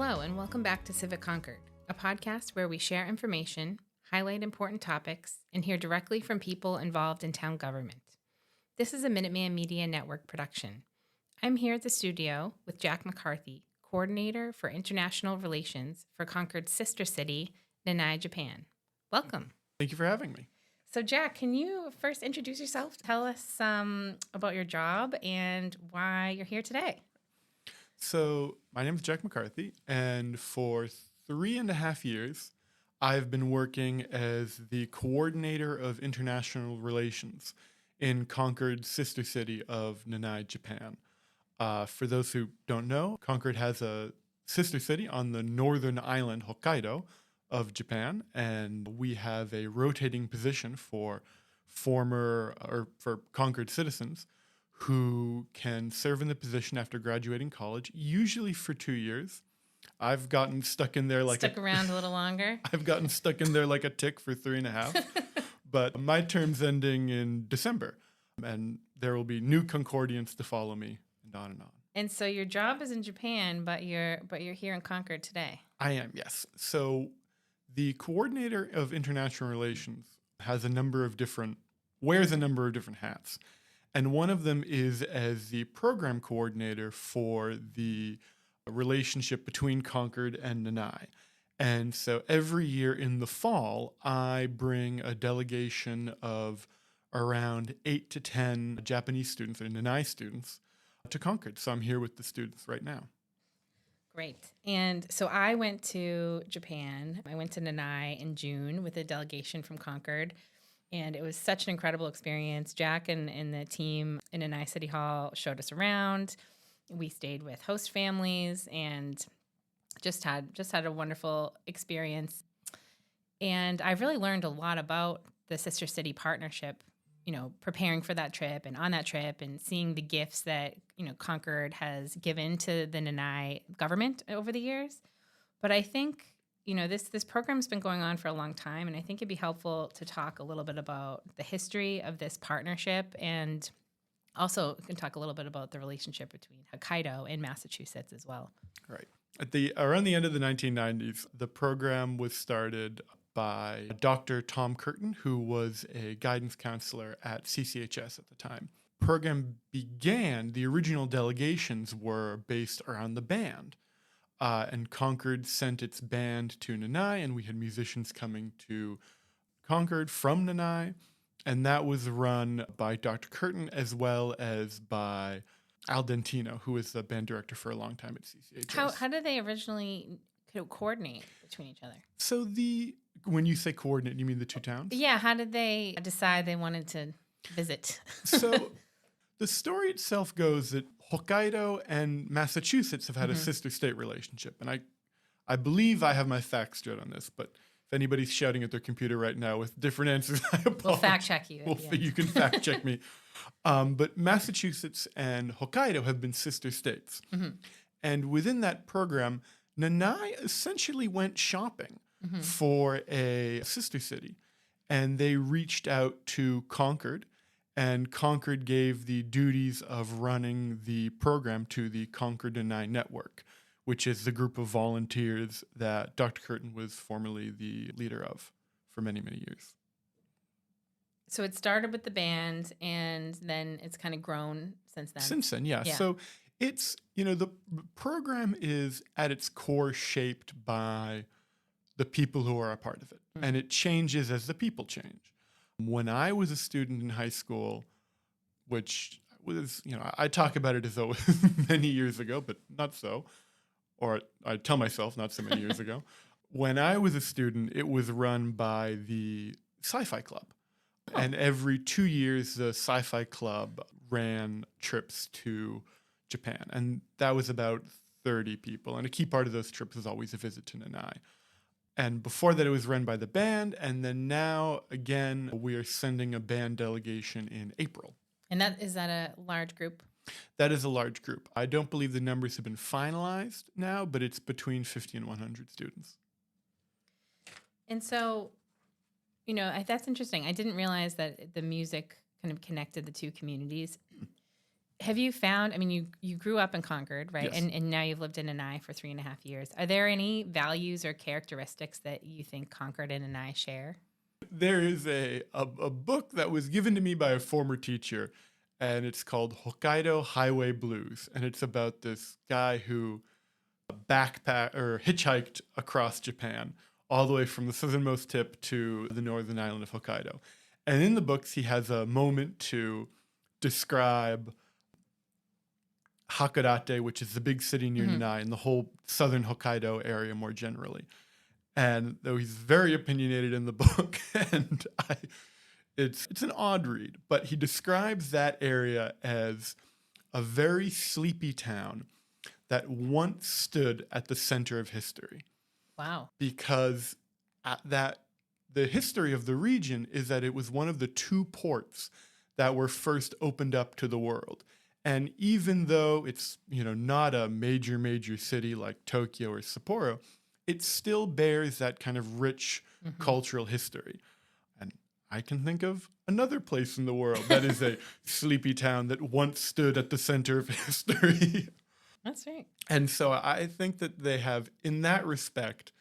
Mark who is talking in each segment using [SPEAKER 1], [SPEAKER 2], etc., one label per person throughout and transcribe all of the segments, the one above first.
[SPEAKER 1] Hello, and welcome back to Civic Concord, a podcast where we share information, highlight important topics, and hear directly from people involved in town government. This is a Minuteman Media Network production. I'm here at the studio with Jack McCarthy, Coordinator for International Relations for Concord's sister city, Nanae, Japan. Welcome.
[SPEAKER 2] Thank you for having me.
[SPEAKER 1] So, Jack, can you first introduce yourself? Tell us about your job and why you're here today.
[SPEAKER 2] So, my name is Jack McCarthy, and for 3.5 years, I've been working as the Coordinator of International Relations in Concord's sister city of Nanae, Japan. For those who don't know, Concord has a sister city on the northern island, Hokkaido, of Japan, and we have a rotating position for Concord citizens who can serve in the position after graduating college, usually for 2 years. I've gotten stuck in there
[SPEAKER 1] Stuck around a little longer.
[SPEAKER 2] I've gotten stuck in there like a tick for 3.5, but my term's ending in December, and there will be new Concordians to follow me, and on and on.
[SPEAKER 1] And so your job is in Japan, but you're here in Concord today.
[SPEAKER 2] I am, yes. So the Coordinator of International Relations wears a number of different hats. And one of them is as the program coordinator for the relationship between Concord and Nanae. And so every year in the fall, I bring a delegation of around 8 to 10 Japanese students, or Nanae students, to Concord. So I'm here with the students right now.
[SPEAKER 1] Great. And so I went to Japan. I went to Nanae in June with a delegation from Concord. And it was such an incredible experience. Jack and the team in Nanae City Hall showed us around. We stayed with host families and just had a wonderful experience. And I really learned a lot about the Sister City partnership, preparing for that trip and on that trip and seeing the gifts that, Concord has given to the Nanae government over the years. But I think this program's been going on for a long time, and I think it'd be helpful to talk a little bit about the history of this partnership, and also we can talk a little bit about the relationship between Hokkaido and Massachusetts as well.
[SPEAKER 2] Right. Around the end of the 1990s, the program was started by Dr. Tom Curtin, who was a guidance counselor at CCHS at the time. Program began, the original delegations were based around the band. And Concord sent its band to Nanae, and we had musicians coming to Concord from Nanae. And that was run by Dr. Curtin as well as by Al Dentino, who was the band director for a long time at CCHS.
[SPEAKER 1] How did they originally coordinate between each other?
[SPEAKER 2] So when you say coordinate, you mean the two towns?
[SPEAKER 1] Yeah, how did they decide they wanted to visit?
[SPEAKER 2] So the story itself goes that Hokkaido and Massachusetts have had a sister state relationship. And I believe I have my facts straight on this, but if anybody's shouting at their computer right now with different answers, I apologize.
[SPEAKER 1] We'll fact check you.
[SPEAKER 2] You can fact check me. But Massachusetts and Hokkaido have been sister states. Mm-hmm. And within that program, Nanae essentially went shopping for a sister city. And they reached out to Concord, and Concord gave the duties of running the program to the Concord and Nanae network, which is the group of volunteers that Dr. Curtin was formerly the leader of for many, many years.
[SPEAKER 1] So it started with the band, and then it's kind of grown since then.
[SPEAKER 2] Since then, yeah. So it's, the program is at its core shaped by the people who are a part of it, and it changes as the people change. When I was a student in high school, which was, I talk about it as though it was many years ago, but not so. Or I tell myself not so many years ago. When I was a student, it was run by the Sci-Fi Club. Oh. And every 2 years, the Sci-Fi Club ran trips to Japan. And that was about 30 people. And a key part of those trips was always a visit to Nanae. And before that, it was run by the band. And then now, again, we are sending a band delegation in April.
[SPEAKER 1] And is that a large group?
[SPEAKER 2] That is a large group. I don't believe the numbers have been finalized now, but it's between 50 and 100 students.
[SPEAKER 1] And so, that's interesting. I didn't realize that the music kind of connected the two communities. Have you found, I mean, you grew up in Concord, right?
[SPEAKER 2] Yes.
[SPEAKER 1] And now you've lived in Nanae for 3.5 years. Are there any values or characteristics that you think Concord and Nanae share?
[SPEAKER 2] There is a book that was given to me by a former teacher, and it's called Hokkaido Highway Blues. And it's about this guy who backpack or hitchhiked across Japan, all the way from the southernmost tip to the northern island of Hokkaido. And in the books, he has a moment to describe Hakodate, which is the big city near Nanae, and the whole southern Hokkaido area more generally. And though he's very opinionated in the book, and it's an odd read, but he describes that area as a very sleepy town that once stood at the center of history.
[SPEAKER 1] Wow.
[SPEAKER 2] Because the history of the region is that it was one of the two ports that were first opened up to the world. And even though it's, not a major city like Tokyo or Sapporo, it still bears that kind of rich cultural history. And I can think of another place in the world that is a sleepy town that once stood at the center of history.
[SPEAKER 1] That's right.
[SPEAKER 2] And so I think that they have, in that respect,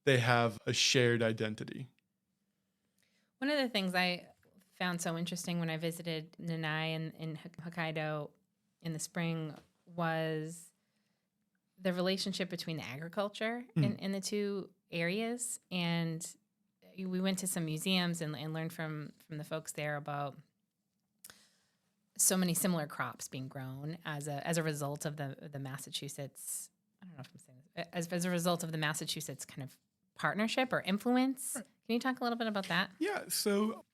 [SPEAKER 2] they have a shared identity.
[SPEAKER 1] One of the things I found so interesting when I visited Nanae in Hokkaido in the spring was the relationship between the agriculture in the two areas. And we went to some museums and learned from the folks there about so many similar crops being grown as a result of the Massachusetts, I don't know if I'm saying this, as a result of the Massachusetts kind of partnership or influence. Right. Can you talk a little bit about that?
[SPEAKER 2] Yeah, so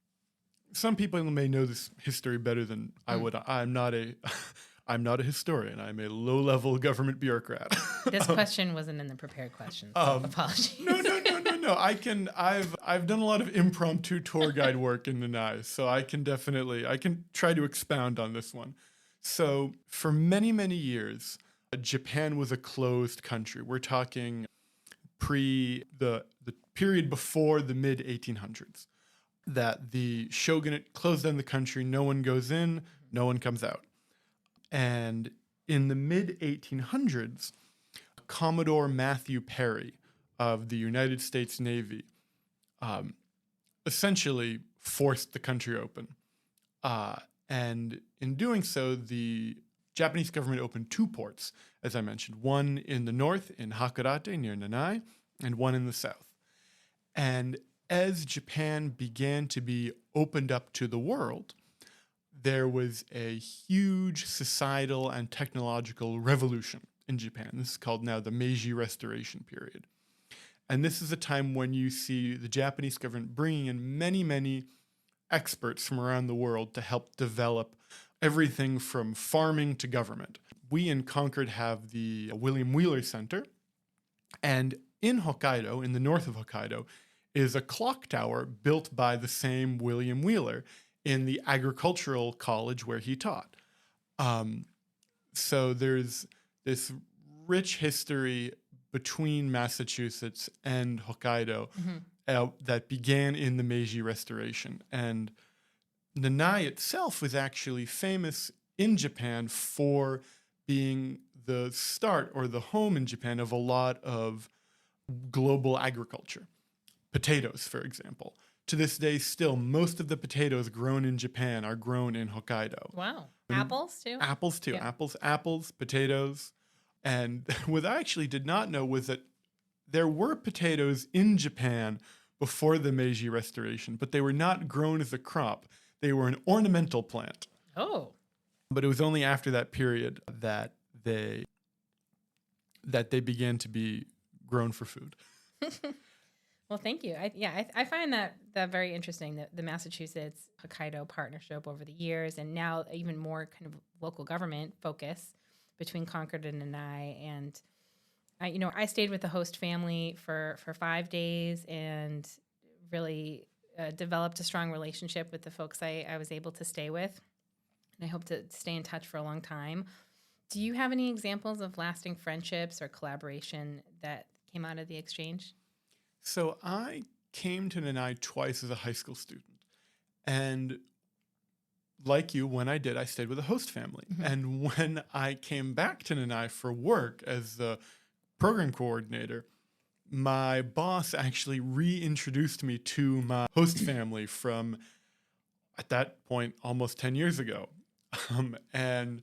[SPEAKER 2] some people may know this history better than I would. I'm not a historian. I'm a low-level government bureaucrat.
[SPEAKER 1] This question wasn't in the prepared questions. So apologies.
[SPEAKER 2] No. I've done a lot of impromptu tour guide work in Nanae, so I can try to expound on this one. So for many years, Japan was a closed country. We're talking the period before the mid 1800s. That the shogunate closed down the country. No one goes in, no one comes out. And in the mid 1800s, Commodore Matthew Perry of the United States Navy essentially forced the country open. And in doing so, the Japanese government opened two ports, as I mentioned, one in the north in Hakodate near Nanae, and one in the south. And as Japan began to be opened up to the world, there was a huge societal and technological revolution in Japan. This is called now the Meiji Restoration period. And this is a time when you see the Japanese government bringing in many experts from around the world to help develop everything from farming to government. We in Concord have the William Wheeler Center, and in Hokkaido, in the north of Hokkaido, is a clock tower built by the same William Wheeler in the agricultural college where he taught. So there's this rich history between Massachusetts and Hokkaido that began in the Meiji Restoration. And Nanae itself was actually famous in Japan for being the start or the home in Japan of a lot of global agriculture. Potatoes, for example. To this day, still, most of the potatoes grown in Japan are grown in Hokkaido.
[SPEAKER 1] Wow. Apples, too?
[SPEAKER 2] Apples, too.
[SPEAKER 1] Yeah.
[SPEAKER 2] Apples, potatoes. And what I actually did not know was that there were potatoes in Japan before the Meiji Restoration, but they were not grown as a crop. They were an ornamental plant.
[SPEAKER 1] Oh.
[SPEAKER 2] But it was only after that period that they began to be grown for food.
[SPEAKER 1] Well, thank you. I find that very interesting, the Massachusetts Hokkaido partnership over the years, and now even more kind of local government focus between Concord and Nanae. And I stayed with the host family for 5 days and really developed a strong relationship with the folks I was able to stay with. And I hope to stay in touch for a long time. Do you have any examples of lasting friendships or collaboration that came out of the exchange?
[SPEAKER 2] So I came to Nanae twice as a high school student. And like you, when I did, I stayed with a host family. And when I came back to Nanae for work as the program coordinator, my boss actually reintroduced me to my host family from, at that point, almost 10 years ago. And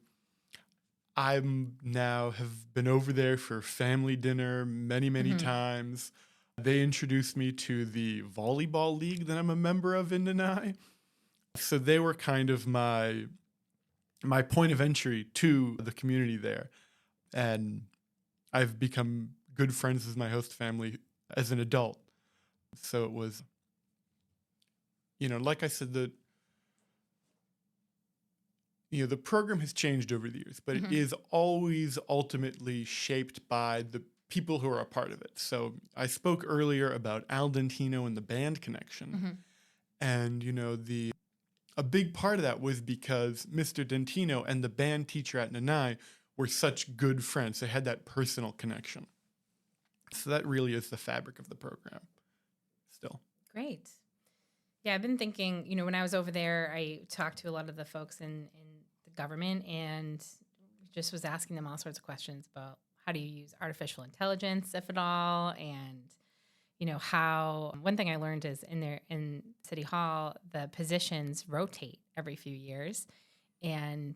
[SPEAKER 2] I'm now have been over there for family dinner many, many times. They introduced me to the volleyball league that I'm a member of in Nanae. So they were kind of my point of entry to the community there. And I've become good friends with my host family as an adult. So it was, like I said, the program has changed over the years, but it is always ultimately shaped by the people who are a part of it. So I spoke earlier about Al Dentino and the band connection. And, a big part of that was because Mr. Dentino and the band teacher at Nanae were such good friends. They had that personal connection. So that really is the fabric of the program still.
[SPEAKER 1] Great. Yeah, I've been thinking, when I was over there, I talked to a lot of the folks in the government and just was asking them all sorts of questions about how do you use artificial intelligence, if at all, and how one thing I learned is in City Hall, the positions rotate every few years. And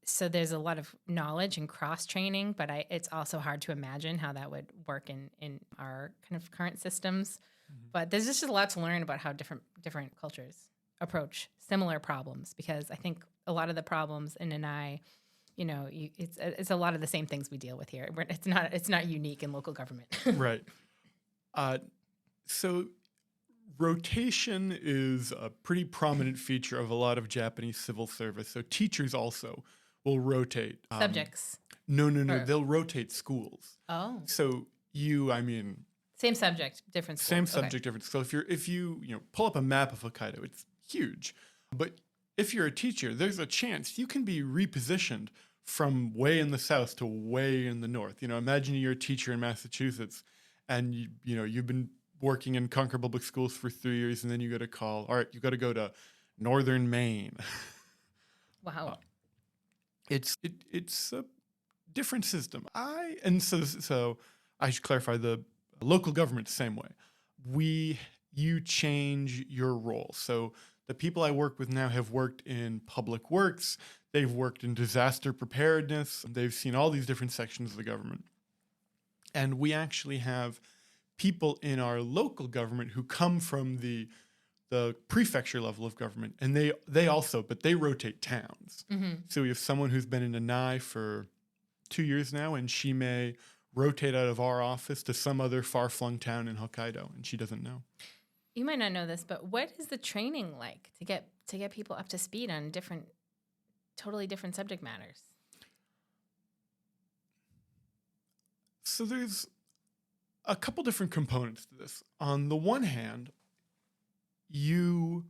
[SPEAKER 1] so there's a lot of knowledge and cross training, but it's also hard to imagine how that would work in our kind of current systems. But there's just a lot to learn about how different cultures approach similar problems, because I think a lot of the problems in Nanae, it's a lot of the same things we deal with here. It's not unique in local government.
[SPEAKER 2] Right. So rotation is a pretty prominent feature of a lot of Japanese civil service. So teachers also will rotate.
[SPEAKER 1] Subjects.
[SPEAKER 2] No. They'll rotate schools.
[SPEAKER 1] Oh.
[SPEAKER 2] So
[SPEAKER 1] Same subject, different schools.
[SPEAKER 2] Same subject, different. So if you pull up a map of Hokkaido, it's huge. But if you're a teacher, there's a chance you can be repositioned from way in the south to way in the north. Imagine you're a teacher in Massachusetts, and you've been working in Concord Public Schools for 3 years, and then you get a call. All right, you got to go to northern Maine.
[SPEAKER 1] Wow.
[SPEAKER 2] It's a different system. So I should clarify, the local government the same way. You change your role. So the people I work with now have worked in public works. They've worked in disaster preparedness. They've seen all these different sections of the government. And we actually have people in our local government who come from the prefecture level of government, and they also, but they rotate towns. So we have someone who's been in Nanae for 2 years now, and she may rotate out of our office to some other far-flung town in Hokkaido, and she doesn't know.
[SPEAKER 1] You might not know this, but what is the training like to get people up to speed on totally different subject matters?
[SPEAKER 2] So there's a couple different components to this. On the one hand, you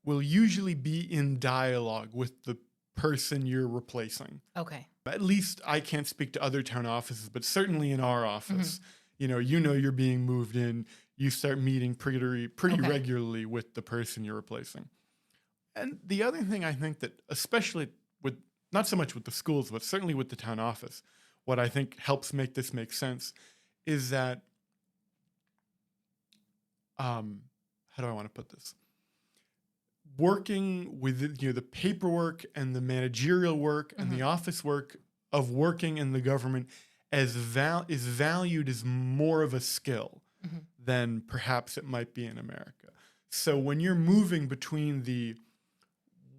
[SPEAKER 2] will usually be in dialogue with the person you're replacing.
[SPEAKER 1] Okay.
[SPEAKER 2] At least I can't speak to other town offices, but certainly in our office, you're being moved in. You start meeting pretty regularly with the person you're replacing. And the other thing I think that, especially with, not so much with the schools, but certainly with the town office, what I think helps make this make sense is that, how do I want to put this? Working with the paperwork and the managerial work and the office work of working in the government is valued as more of a skill than perhaps it might be in America. So when you're moving between the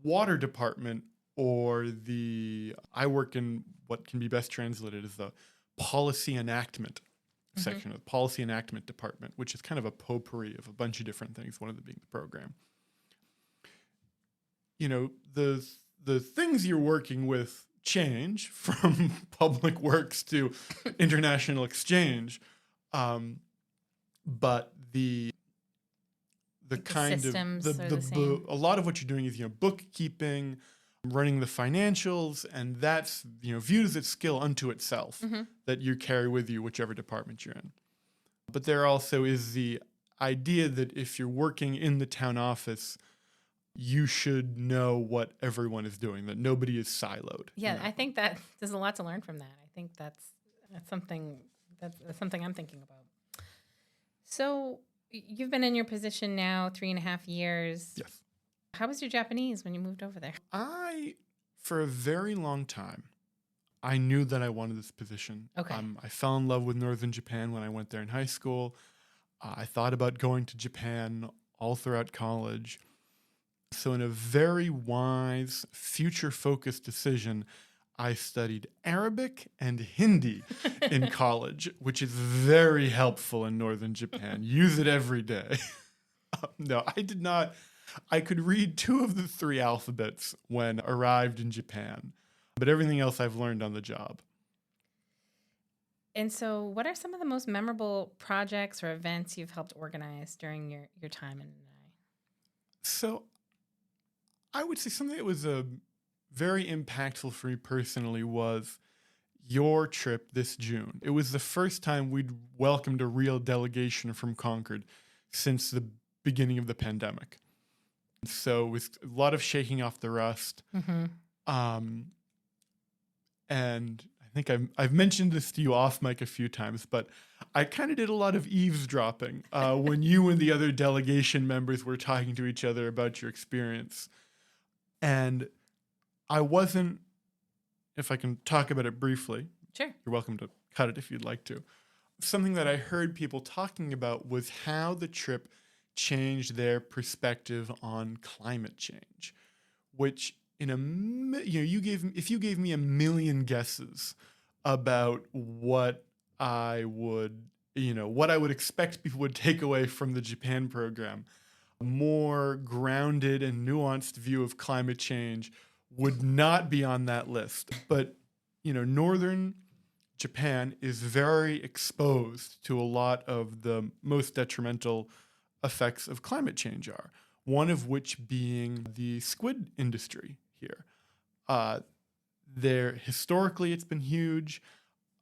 [SPEAKER 2] water department or I work in what can be best translated as the policy enactment section of the policy enactment department, which is kind of a potpourri of a bunch of different things, one of them being the program. The things you're working with change from public works to international exchange, but the kind
[SPEAKER 1] systems
[SPEAKER 2] of
[SPEAKER 1] are the same.
[SPEAKER 2] a lot of what you're doing is bookkeeping, running the financials, and that's viewed as a skill unto itself that you carry with you whichever department you're in. But there also is the idea that if you're working in the town office, you should know what everyone is doing, that nobody is siloed.
[SPEAKER 1] Yeah, I think that there's a lot to learn from that. I think that's something that's something I'm thinking about. So you've been in your position now 3.5 years.
[SPEAKER 2] Yes.
[SPEAKER 1] How was your Japanese when you moved over there?
[SPEAKER 2] For a very long time, I knew that I wanted this position.
[SPEAKER 1] Okay.
[SPEAKER 2] I fell in love with Northern Japan when I went there in high school. I thought about going to Japan all throughout college. So in a very wise, future-focused decision, I studied Arabic and Hindi in college, which is very helpful in Northern Japan. Use it every day. No, I did not. I could read 2 of the 3 alphabets when arrived in Japan, but everything else I've learned on the job.
[SPEAKER 1] And so what are some of the most memorable projects or events you've helped organize during your time in Nanae?
[SPEAKER 2] So I would say something that was very impactful for me personally was your trip this June. It was the first time we'd welcomed a real delegation from Concord since the beginning of the pandemic. So it was a lot of shaking off the rust.
[SPEAKER 1] Mm-hmm.
[SPEAKER 2] And I think I've mentioned this to you off mic a few times, but I kind of did a lot of eavesdropping when you and the other delegation members were talking to each other about your experience. And I wasn't, if I can talk about it briefly.
[SPEAKER 1] Sure.
[SPEAKER 2] You're welcome to cut it if you'd like to. Something that I heard people talking about was how the trip changed their perspective on climate change, which if you gave me a million guesses about what I would expect people would take away from the Japan program, a more grounded and nuanced view of climate change would not be on that list. But, Northern Japan is very exposed to a lot of the most detrimental effects of climate change are, one of which being the squid industry here. Historically, it's been huge.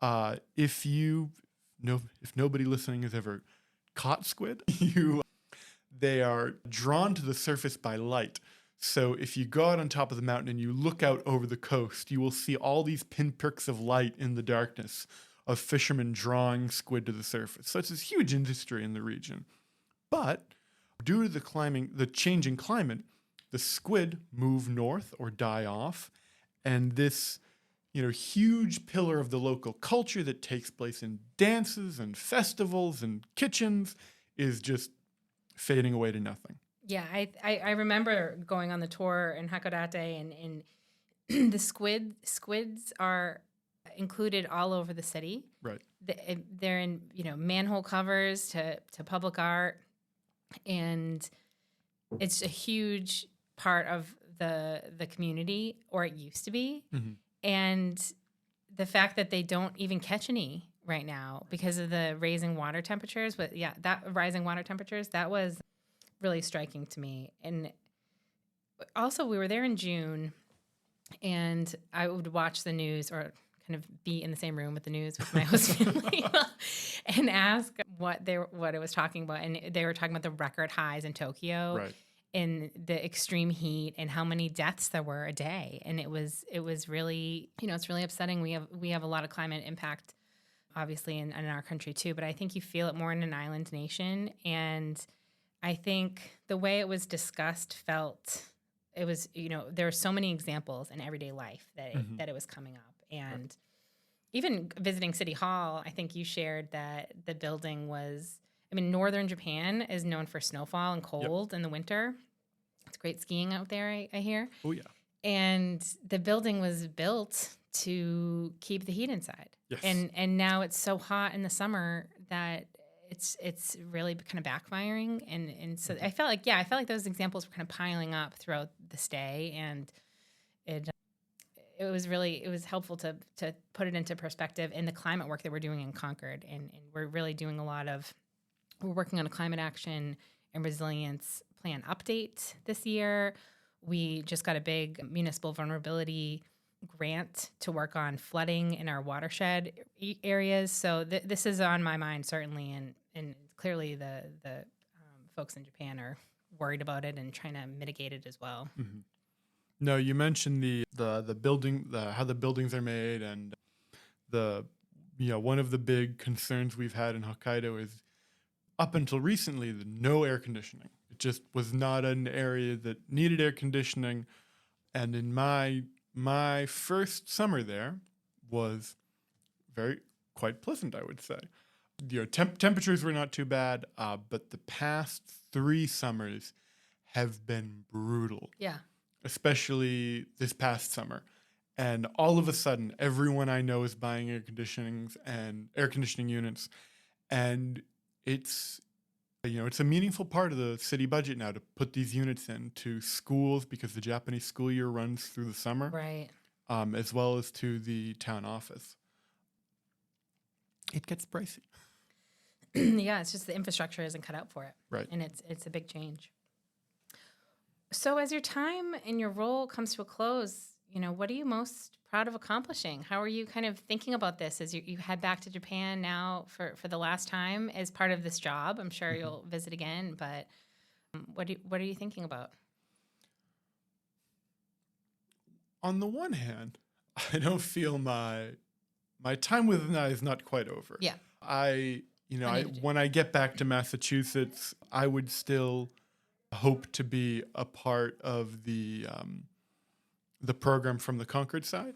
[SPEAKER 2] If nobody listening has ever caught squid, they are drawn to the surface by light. So if you go out on top of the mountain and you look out over the coast, you will see all these pinpricks of light in the darkness of fishermen drawing squid to the surface. So it's this huge industry in the region. But due to the changing climate, the squid move north or die off, and this huge pillar of the local culture that takes place in dances and festivals and kitchens is just fading away to nothing.
[SPEAKER 1] Yeah, I remember going on the tour in Hakodate, and the squids are included all over the city.
[SPEAKER 2] Right.
[SPEAKER 1] They're in manhole covers to public art, and it's a huge part of the community, or it used to be.
[SPEAKER 2] Mm-hmm.
[SPEAKER 1] And the fact that they don't even catch any right now because of the rising water temperatures. But yeah, that rising water temperatures, that was really striking to me. And also we were there in June, and I would watch the news or kind of be in the same room with the news with my host family and ask what it was talking about. And they were talking about the record highs in Tokyo.
[SPEAKER 2] Right.
[SPEAKER 1] In the extreme heat and how many deaths there were a day. And it was really, it's really upsetting. We have a lot of climate impact, obviously, in our country too, but I think you feel it more in an island nation. And I think the way it was discussed it was, there are so many examples in everyday life that it was coming up. And even visiting City Hall, I think you shared that the building was, Northern Japan is known for snowfall and cold in the winter. It's great skiing out there, I hear.
[SPEAKER 2] Oh, yeah.
[SPEAKER 1] And the building was built to keep the heat inside.
[SPEAKER 2] Yes.
[SPEAKER 1] And now it's so hot in the summer that it's really kind of backfiring. And so I felt like those examples were kind of piling up throughout the stay. And it was helpful to put it into perspective in the climate work that we're doing in Concord. And we're really doing we're working on a climate action and resilience plan update this year. We just got a big municipal vulnerability grant to work on flooding in our watershed areas. So this is on my mind, certainly. And clearly the folks in Japan are worried about it and trying to mitigate it as well.
[SPEAKER 2] Mm-hmm. No, you mentioned the building, how the buildings are made, and the one of the big concerns we've had in Hokkaido is up until recently the no air conditioning. It just was not an area that needed air conditioning, and in my first summer there was quite pleasant, I would say. Temperatures were not too bad, but the past 3 summers have been brutal.
[SPEAKER 1] Yeah.
[SPEAKER 2] Especially this past summer. And all of a sudden, everyone I know is buying air conditioning units. And it's a meaningful part of the city budget now to put these units into schools, because the Japanese school year runs through the summer.
[SPEAKER 1] Right.
[SPEAKER 2] As well as to the town office. It gets pricey.
[SPEAKER 1] Yeah, it's just the infrastructure isn't cut out for it.
[SPEAKER 2] Right.
[SPEAKER 1] And it's a big change. So as your time in your role comes to a close, what are you most proud of accomplishing? How are you kind of thinking about this as you head back to Japan now for the last time as part of this job? I'm sure you'll visit again, but what are you thinking about?
[SPEAKER 2] On the one hand, I don't feel my time with Nanae is not quite over.
[SPEAKER 1] Yeah.
[SPEAKER 2] When I get back to Massachusetts, I would still hope to be a part of the program from the Concord side,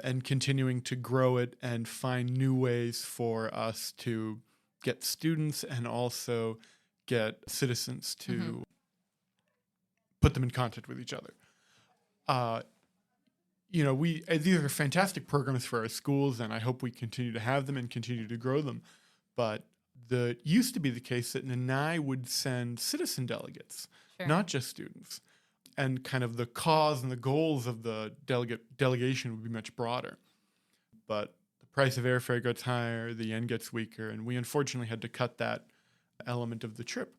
[SPEAKER 2] and continuing to grow it and find new ways for us to get students and also get citizens to put them in contact with each other. These are fantastic programs for our schools, and I hope we continue to have them and continue to grow them. But it used to be the case that Nanae would send citizen delegates, not just students. And kind of the cause and the goals of the delegation would be much broader. But the price of airfare gets higher, the yen gets weaker, and we unfortunately had to cut that element of the trip.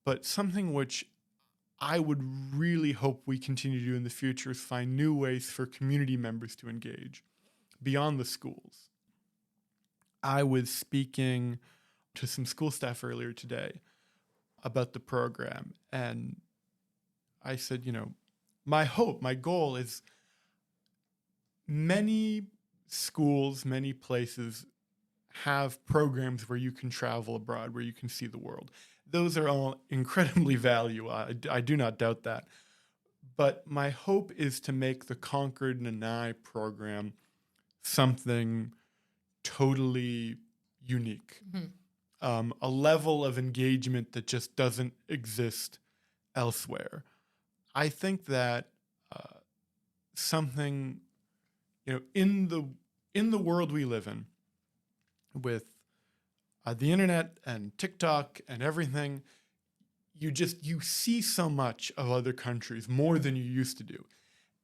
[SPEAKER 2] But something which I would really hope we continue to do in the future is find new ways for community members to engage beyond the schools. I was speaking to some school staff earlier today about the program, and I said, my goal is many schools, many places have programs where you can travel abroad, where you can see the world. Those are all incredibly valuable. I do not doubt that. But my hope is to make the Concord and Nanae program something totally unique. A level of engagement that just doesn't exist elsewhere. I think that something, in the world we live in, with the internet and TikTok and everything, you see so much of other countries more than you used to do.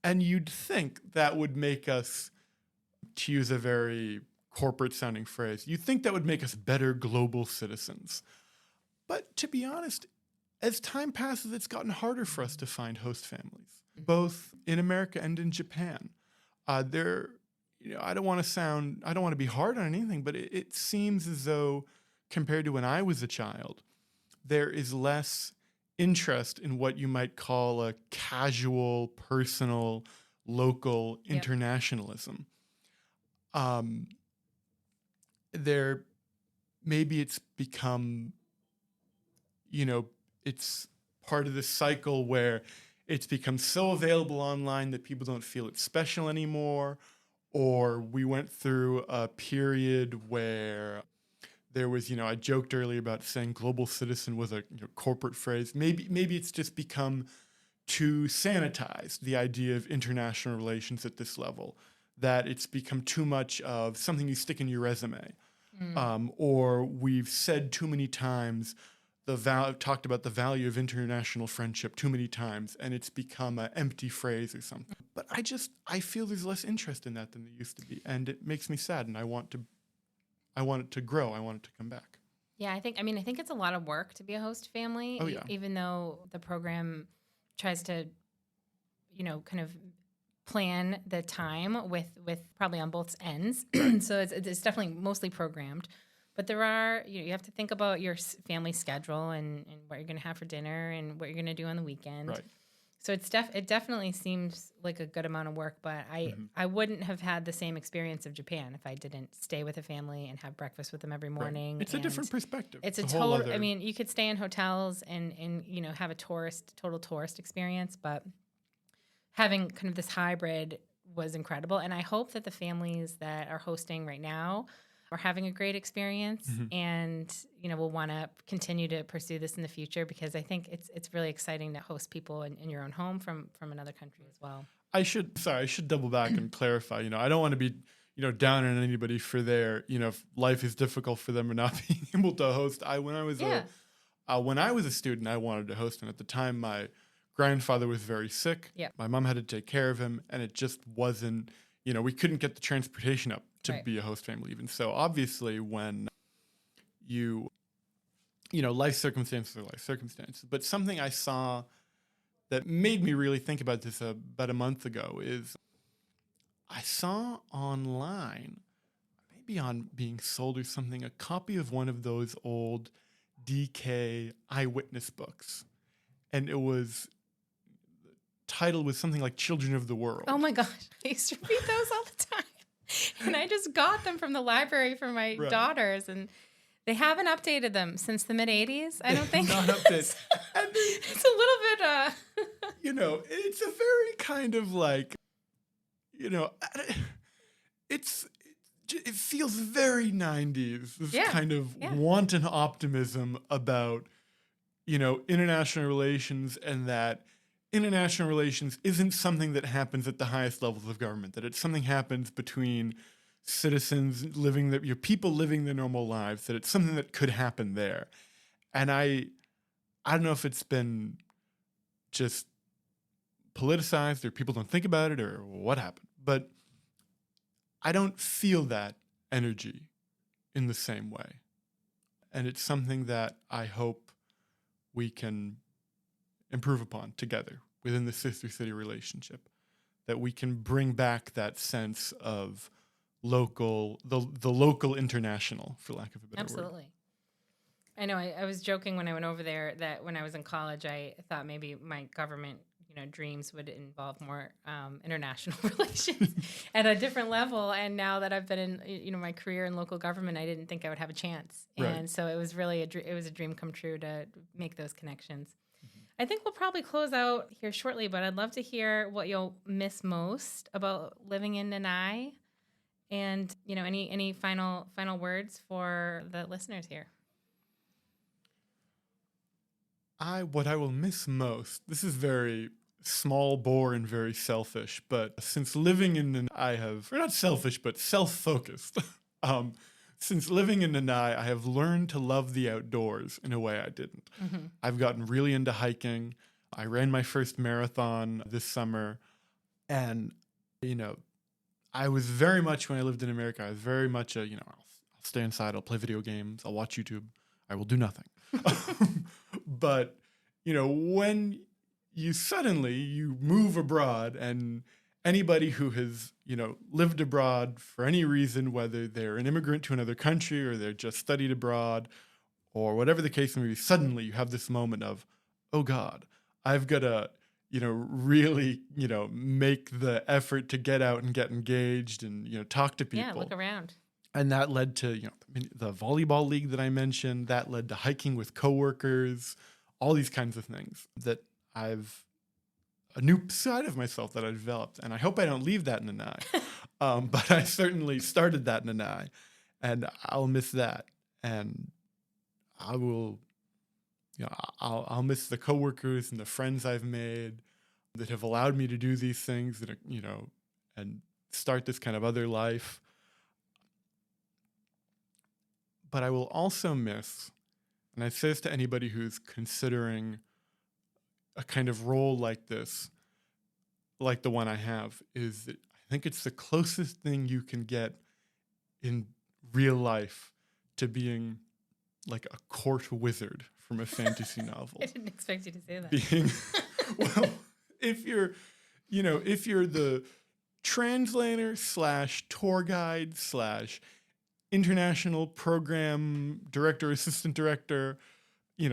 [SPEAKER 2] And you'd think that would make us, to use a very corporate sounding phrase, you'd think that would make us better global citizens. But to be honest, as time passes, it's gotten harder for us to find host families, both in America and in Japan. I don't want to be hard on anything, but it seems as though compared to when I was a child, there is less interest in what you might call a casual, personal, local internationalism. Maybe it's become, it's part of this cycle where it's become so available online that people don't feel it's special anymore. Or we went through a period where there was, I joked earlier about saying global citizen was a corporate phrase. Maybe it's just become too sanitized, the idea of international relations at this level, that it's become too much of something you stick in your resume. Or we've said too many times, talked about the value of international friendship too many times, and it's become an empty phrase or something. But I feel there's less interest in that than there used to be, and it makes me sad, and I want it to grow. I want it to come back.
[SPEAKER 1] Yeah, I think it's a lot of work to be a host family.
[SPEAKER 2] Oh, yeah.
[SPEAKER 1] Even though the program tries to, kind of plan the time with probably on both ends. So it's definitely mostly programmed. But there are, you have to think about your family schedule and what you're going to have for dinner and what you're going to do on the weekend.
[SPEAKER 2] Right.
[SPEAKER 1] So it definitely seems like a good amount of work, but I wouldn't have had the same experience of Japan if I didn't stay with a family and have breakfast with them every morning.
[SPEAKER 2] Right. It's a different perspective.
[SPEAKER 1] It's a
[SPEAKER 2] whole
[SPEAKER 1] total.
[SPEAKER 2] other...
[SPEAKER 1] I mean, you could stay in hotels and have a total tourist experience, but having kind of this hybrid was incredible. And I hope that the families that are hosting right now are having a great experience and, will want to continue to pursue this in the future, because I think it's really exciting to host people in your own home from another country as well.
[SPEAKER 2] I should double back and clarify. I don't want to be, down on anybody for their, if life is difficult for them or not being able to host. When I was a student, I wanted to host, and at the time my grandfather was very sick.
[SPEAKER 1] Yep.
[SPEAKER 2] My mom had to take care of him, and it just wasn't, we couldn't get the transportation up to be a host family even. So obviously when life circumstances are life circumstances. But something I saw that made me really think about this about a month ago is I saw online, maybe on being sold or something, a copy of one of those old DK eyewitness books. And the title was something like Children of the World.
[SPEAKER 1] Oh my gosh, I used to read those all the time. And I just got them from the library for my daughters, and they haven't updated them since the mid-'80s, I don't think.
[SPEAKER 2] Not updated.
[SPEAKER 1] It's a little bit...
[SPEAKER 2] it's a very kind of like, it feels very 90s, this kind of wanton optimism about, international relations, and that international relations isn't something that happens at the highest levels of government, that it's something happens between citizens people living their normal lives, that it's something that could happen there. And I don't know if it's been just politicized or people don't think about it or what happened, but I don't feel that energy in the same way. And it's something that I hope we can improve upon together within the sister-city relationship, that we can bring back that sense of the local international, for lack of a better word.
[SPEAKER 1] Absolutely. I know I was joking when I went over there that when I was in college, I thought maybe my government dreams would involve more international relations at a different level. And now that I've been in my career in local government, I didn't think I would have a chance.
[SPEAKER 2] Right.
[SPEAKER 1] And so it was really a dream come true to make those connections. I think we'll probably close out here shortly, but I'd love to hear what you'll miss most about living in Nanae, and any final words for the listeners here.
[SPEAKER 2] What I will miss most, this is very small bore and very selfish, but since living in Nanae, not selfish, but self-focused. Since living in Nanae, I have learned to love the outdoors in a way I didn't. I've gotten really into hiking. I ran my first marathon this summer. And, I was very much, when I lived in America, I was very much I'll stay inside, I'll play video games, I'll watch YouTube, I will do nothing. But, when you suddenly move abroad, and anybody who has, lived abroad for any reason, whether they're an immigrant to another country or they're just studied abroad or whatever the case may be, suddenly you have this moment of, oh God, I've got to, really, make the effort to get out and get engaged and, talk to people.
[SPEAKER 1] Yeah, look around.
[SPEAKER 2] And that led to, the volleyball league that I mentioned, that led to hiking with coworkers, all these kinds of things that a new side of myself that I developed. And I hope I don't leave that in Nanae. But I certainly started that in Nanae, and I'll miss that. And I will, I'll miss the coworkers and the friends I've made that have allowed me to do these things, that, and start this kind of other life. But I will also miss, and I say this to anybody who's considering a kind of role like this, like the one I have, is that I think it's the closest thing you can get in real life to being like a court wizard from a fantasy novel.
[SPEAKER 1] I didn't expect you to say that.
[SPEAKER 2] Being, well, if you're the translator / tour guide / international program director, assistant director,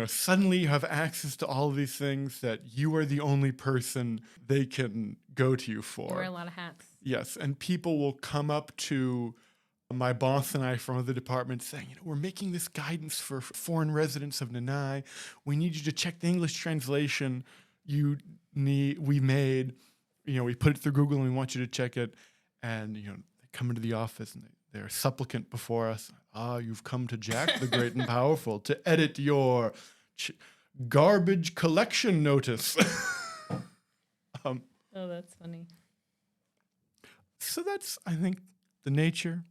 [SPEAKER 2] suddenly you have access to all of these things that you are the only person they can go to you for.
[SPEAKER 1] You wear a lot of hats.
[SPEAKER 2] Yes, and people will come up to my boss and I from other departments saying, we're making this guidance for foreign residents of Nanae. We need you to check the English translation we made. We put it through Google and we want you to check it. And, they come into the office and they're supplicant before us. You've come to Jack the Great and Powerful to edit your garbage collection notice.
[SPEAKER 1] Oh, that's funny.
[SPEAKER 2] So that's, I think, the nature,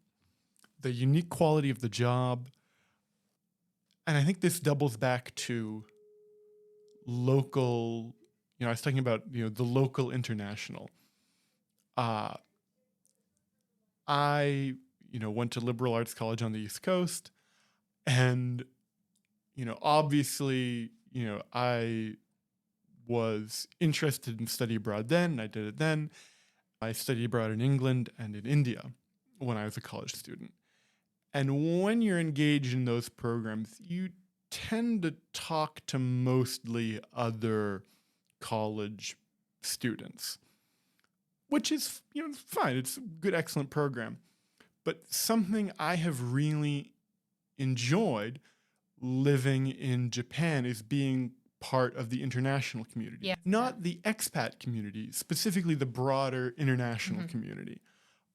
[SPEAKER 2] the unique quality of the job. And I think this doubles back to local, I was talking about, the local international. I, went to liberal arts college on the East Coast, and, obviously, I was interested in study abroad then, and I did it then. I studied abroad in England and in India when I was a college student. And when you're engaged in those programs, you tend to talk to mostly other college students, which is, fine. It's a good, excellent program. But something I have really enjoyed living in Japan is being part of the international community, not the expat community, specifically the broader international community.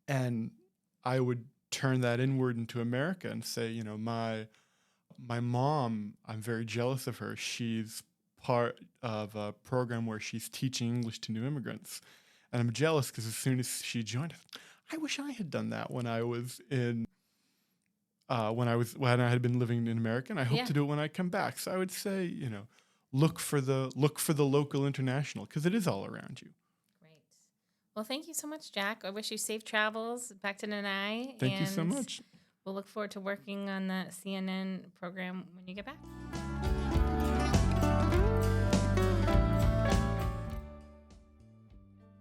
[SPEAKER 2] And I would turn that inward into America and say, my mom, I'm very jealous of her. She's part of a program where she's teaching English to new immigrants. And I'm jealous because as soon as she joined, I wish I had done that when I was in, when I had been living in America, and I hope to do it when I come back. So I would say, look for the local international, because it is all around you.
[SPEAKER 1] Great. Well, thank you so much, Jack. I wish you safe travels back to Nanae.
[SPEAKER 2] Thank you so much.
[SPEAKER 1] We'll look forward to working on that CNN program when you get back.